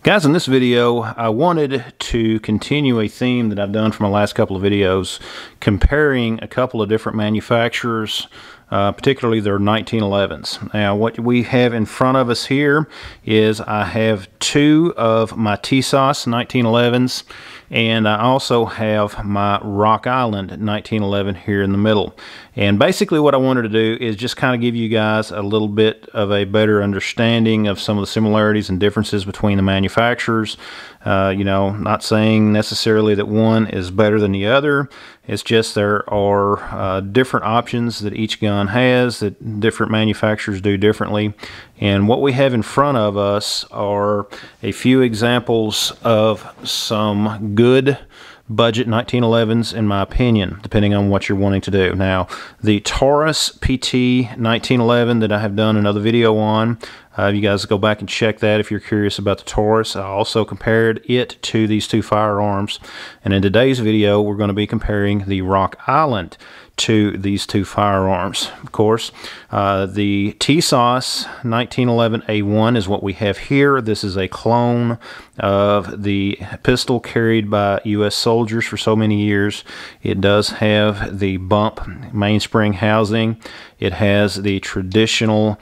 Guys, in this video, I wanted to continue a theme that I've done for my last couple of videos, comparing a couple of different manufacturers, particularly their 1911s. Now, what we have in front of us here is I have two of my Tisas 1911s, and I also have my Rock Island 1911 here in the middle. And basically what I wanted to do is just kind of give you guys a little bit of a better understanding of some of the similarities and differences between the manufacturers. You know, not saying necessarily that one is better than the other. It's just there are different options that each gun has that different manufacturers do differently. And what we have in front of us are a few examples of some good budget 1911s, in my opinion, depending on what you're wanting to do. Now, the Taurus PT 1911 that I have done another video on, you guys go back and check that if you're curious about the Taurus. I also compared it to these two firearms, and in today's video we're going to be comparing the Rock Island to these two firearms. Of course, the Tisas 1911A1 is what we have here. This is a clone of the pistol carried by U.S. soldiers for so many years. It does have the bump mainspring housing. It has the traditional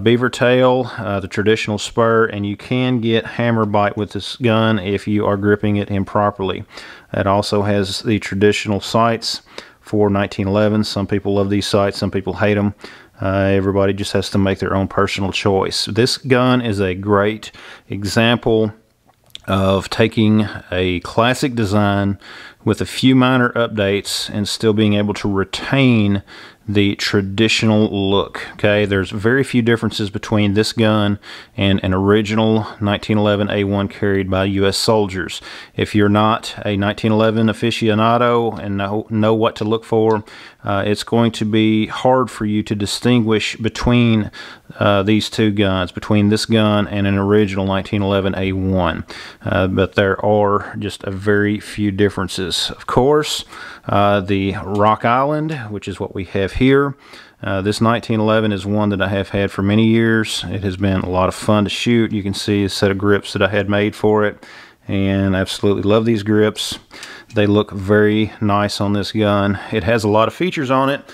beaver tail, the traditional spur, and you can get hammer bite with this gun if you are gripping it improperly. It also has the traditional sights for 1911. Some people love these sights, some people hate them. Everybody just has to make their own personal choice. This gun is a great example of taking a classic design with a few minor updates and still being able to retain the traditional look. Okay, there's very few differences between this gun and an original 1911 A1 carried by U.S. soldiers. If you're not a 1911 aficionado and know what to look for, it's going to be hard for you to distinguish between these two guns, between this gun and an original 1911 A1. But there are just a very few differences. Of course, the Rock Island, which is what we have here, this 1911 is one that I have had for many years. It has been a lot of fun to shoot. You can see a set of grips that I had made for it, and I absolutely love these grips. They look very nice on this gun. It has a lot of features on it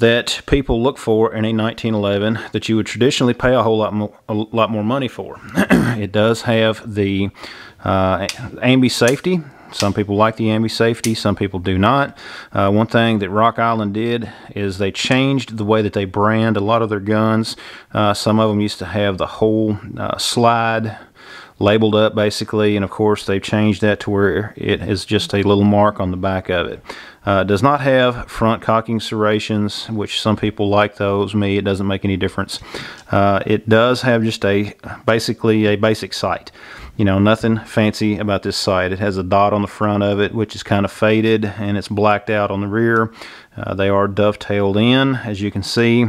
that people look for in a 1911 that you would traditionally pay a lot more money for. It does have the ambi safety. Some people like the ambi safety, some people do not. One thing that Rock Island did is they changed the way that they brand a lot of their guns. Some of them used to have the whole slide labeled up basically, and of course they've changed that to where it is just a little mark on the back of it. It does not have front cocking serrations, which some people like those. Me, it doesn't make any difference. It does have just basically a basic sight. You know, nothing fancy about this sight. It has a dot on the front of it, which is kind of faded, and it's blacked out on the rear. They are dovetailed in, as you can see.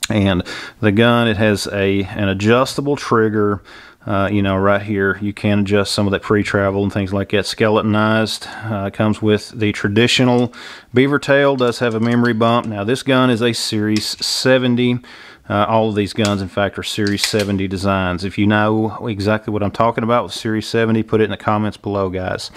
And the gun, it has an adjustable trigger. You know, right here you can adjust some of that pre-travel and things like that. Skeletonized. Comes with the traditional beaver tail. Does have a memory bump. Now this gun is a Series 70. All of these guns, in fact, are Series 70 designs. If you know exactly what I'm talking about with Series 70, put it in the comments below, guys.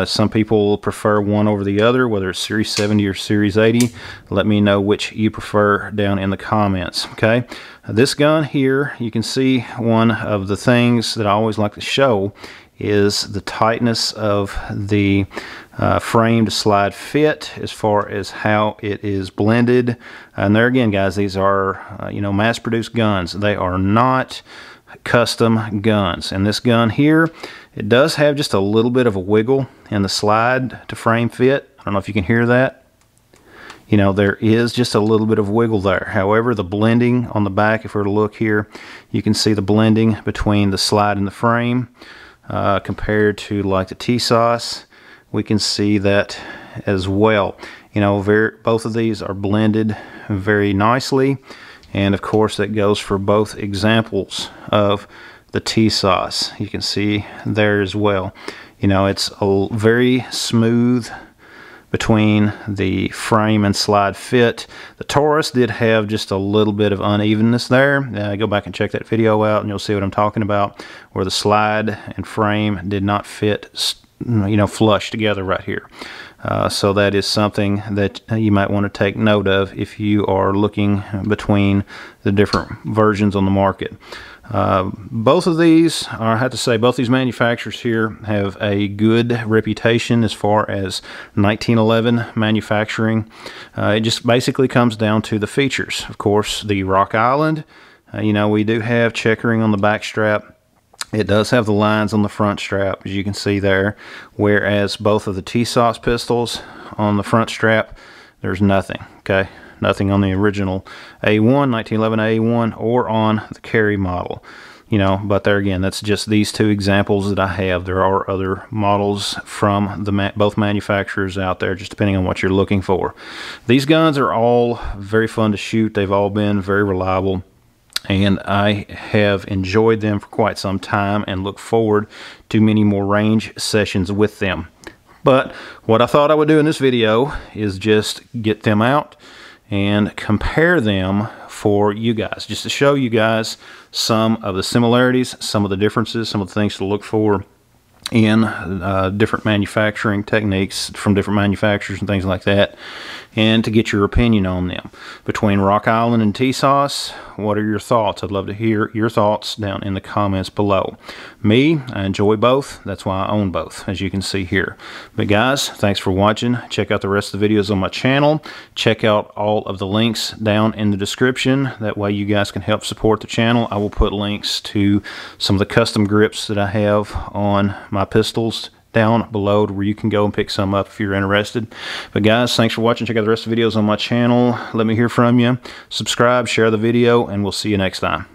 Some people prefer one over the other, whether it's Series 70 or Series 80. Let me know which you prefer down in the comments, okay? This gun here, you can see one of the things that I always like to show is the tightness of the frame to slide fit, as far as how it is blended. And there again, guys, these are you know, mass-produced guns. They are not custom guns. And this gun here, it does have just a little bit of a wiggle in the slide to frame fit. I don't know if you can hear that. You know, there is just a little bit of wiggle there. However, the blending on the back, if we were to look here, you can see the blending between the slide and the frame. Compared to like the Tisas, we can see that as well. You know, both of these are blended very nicely, and of course that goes for both examples of the Tisas. You can see there as well. You know, it's a very smooth between the frame and slide fit. The Taurus did have just a little bit of unevenness there. Go back and check that video out and you'll see what I'm talking about, where the slide and frame did not fit, you know, flush together right here. So that is something that you might want to take note of if you are looking between the different versions on the market. Both of these, I have to say, both these manufacturers here have a good reputation as far as 1911 manufacturing. It just basically comes down to the features. Of course, the Rock Island, you know, we do have checkering on the back strap. It does have the lines on the front strap, as you can see there, whereas both of the Tisas pistols on the front strap, there's nothing, okay? Nothing on the original A1, 1911 A1, or on the carry model, you know. But there again, that's just these two examples that I have. There are other models from both manufacturers out there, just depending on what you're looking for. These guns are all very fun to shoot. They've all been very reliable, and I have enjoyed them for quite some time and look forward to many more range sessions with them. But what I thought I would do in this video is just get them out and compare them for you guys, just to show you guys some of the similarities, some of the differences, some of the things to look for in different manufacturing techniques from different manufacturers and things like that, and to get your opinion on them. Between Rock Island and Tisas, what are your thoughts? I'd love to hear your thoughts down in the comments below. Me, I enjoy both. That's why I own both, as you can see here. But guys, thanks for watching. Check out the rest of the videos on my channel. Check out all of the links down in the description. That way you guys can help support the channel. I will put links to some of the custom grips that I have on my pistols down below, where you can go and pick some up if you're interested. But guys, thanks for watching. Check out the rest of the videos on my channel. Let me hear from you. Subscribe, share the video, and we'll see you next time.